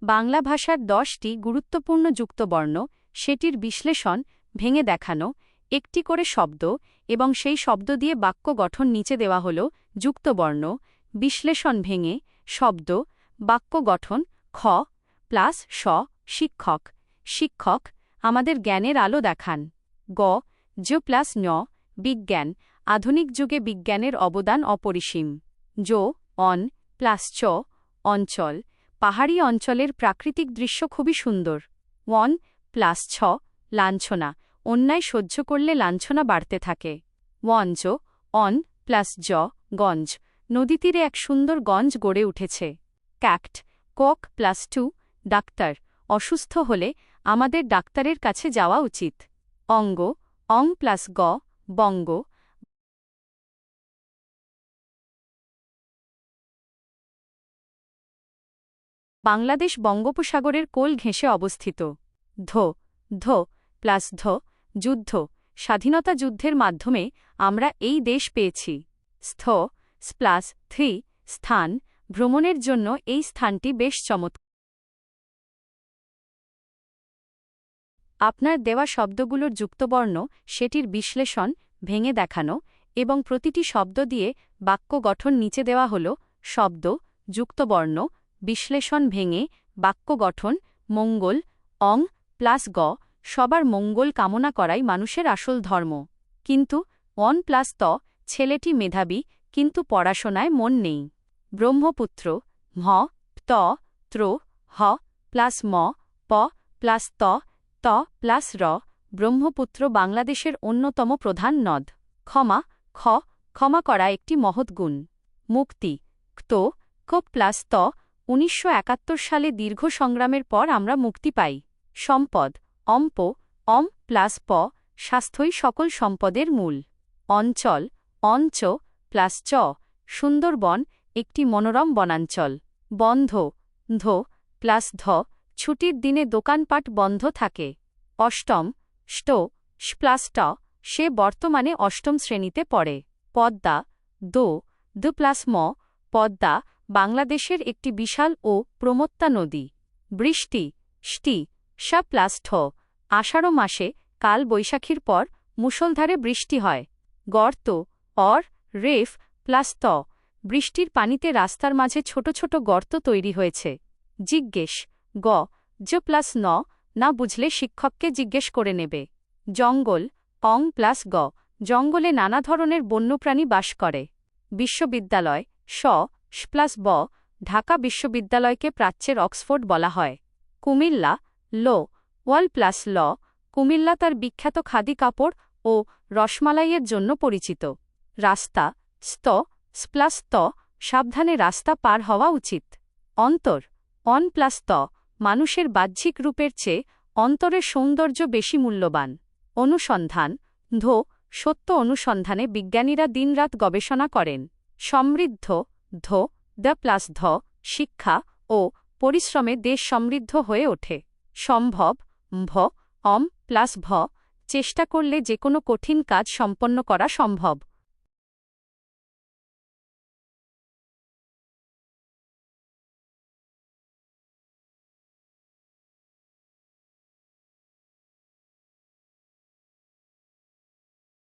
বাংলা ভাষার 10টি গুরুত্বপূর্ণ যুক্তবর্ণ, সেটির বিশ্লেষণ, ভেঙে দেখানো, একটি করে শব্দ এবং সেই শব্দ দিয়ে বাক্য গঠন নিচে দেওয়া হল। যুক্তবর্ণ, বিশ্লেষণ ভেঙে, শব্দ, বাক্য গঠন। খ প্লাস স, শিক্ষক। শিক্ষক আমাদের জ্ঞানের আলো দেখান। গ জ প্লাস ঞ, বিজ্ঞান। আধুনিক যুগে বিজ্ঞানের অবদান অপরিসীম। য অন প্লাস চ, অঞ্চল। পাহাড়ি অঞ্চলের প্রাকৃতিক দৃশ্য খুবই সুন্দর। ওয়ন প্লাস ছ, লাঞ্ছনা। অন্যায় সহ্য করলে লাঞ্ছনা বাড়তে থাকে। ওয়ঞ্জ অন প্লাস জ, গঞ্জ। নদীতীরে এক সুন্দর গঞ্জ গড়ে উঠেছে। ক্যাক্ট কক প্লাস টু, ডাক্তার। অসুস্থ হলে আমাদের ডাক্তারের কাছে যাওয়া উচিত। অঙ্গ অং প্লাস গ, বঙ্গ। বাংলাদেশ বঙ্গোপসাগরের কোল ঘেঁষে অবস্থিত। ধো ধো প্লাস ধ, যুদ্ধ। স্বাধীনতা যুদ্ধের মাধ্যমে আমরা এই দেশ পেয়েছি। স্থ প্লাস থ্রি, স্থান। ভ্রমণের জন্য এই স্থানটি বেশ চমৎকার। আপনার দেওয়া শব্দগুলোর যুক্তবর্ণ, সেটির বিশ্লেষণ, ভেঙে দেখানো এবং প্রতিটি শব্দ দিয়ে বাক্য গঠন নিচে দেওয়া হল। শব্দ, যুক্তবর্ণ, বিশ্লেষণ ভেঙে, বাক্য গঠন। মঙ্গল অং প্লাস গ, সবার মঙ্গল কামনা করাই মানুষের আসল ধর্ম। কিন্তু অন প্লাস ত, ছেলেটি মেধাবী কিন্তু পড়াশোনায় মন নেই। ব্রহ্মপুত্র ম ত ত্র, হ প্লাস ম, প প্লাস ত, ত প্লাস র। ব্রহ্মপুত্র বাংলাদেশের অন্যতম প্রধান নদ। ক্ষমা খ, ক্ষমা করা একটি মহৎ গুণ। মুক্তি ক্ত ক প্লাস ত, 1971 সালে দীর্ঘ সংগ্রামের পর আমরা মুক্তি পাই। সম্পদ অম্প, অম প্লাস প, স্বাস্থ্যই সকল সম্পদের মূল। অঞ্চল অঞ্চ প্লাস চ, সুন্দরবন একটি মনোরম বনাঞ্চল। বন্ধ ধো প্লাস ধ, ছুটির দিনে দোকানপাট বন্ধ থাকে। অষ্টম ষ্ট প্লাস ট, সে বর্তমানে অষ্টম শ্রেণীতে পড়ে। পদ্মা দো দ প্লাস ম, পদ্মা বাংলাদেশের একটি বিশাল ও প্রমত্তা নদী। বৃষ্টি ষ্টি সা প্লাস ঠ, আষাঢ় মাসে কাল বৈশাখীর পর মুষলধারে বৃষ্টি হয়। গর্ত অর রেফ প্লাস ত, বৃষ্টির পানিতে রাস্তার মাঝে ছোট ছোট গর্ত তৈরি হয়েছে। জিজ্ঞেস গ জ প্লাস ন, না বুঝলে শিক্ষককে জিজ্ঞেস করে নেবে। জঙ্গল অং প্লাস গ, জঙ্গলে নানা ধরনের বন্যপ্রাণী বাস করে। বিশ্ববিদ্যালয় স প্লাস ব, ঢাকা বিশ্ববিদ্যালয়কে প্রাচ্যের অক্সফোর্ড বলা হয়। কুমিল্লা ল ওয়াল প্লাস ল, কুমিল্লা তার বিখ্যাত খাদি কাপড় ও রসমালাইয়ের জন্য পরিচিত। রাস্তা স্ত প্লাস ত, সাবধানে রাস্তা পার হওয়া উচিত। অন্তর অন প্লাস ত, মানুষের বাহ্যিক রূপের চেয়ে অন্তরের সৌন্দর্য বেশি মূল্যবান। অনুসন্ধান ধো, সত্য অনুসন্ধানে বিজ্ঞানীরা দিনরাত গবেষণা করেন। সমৃদ্ধ ধো দ্য প্লাস ধ, শিক্ষা ও পরিশ্রমে দেশ সমৃদ্ধ হয়ে ওঠে। সম্ভব ভ অম প্লাস ভ, চেষ্টা করলে যে কোনো কঠিন কাজ সম্পন্ন করা সম্ভব।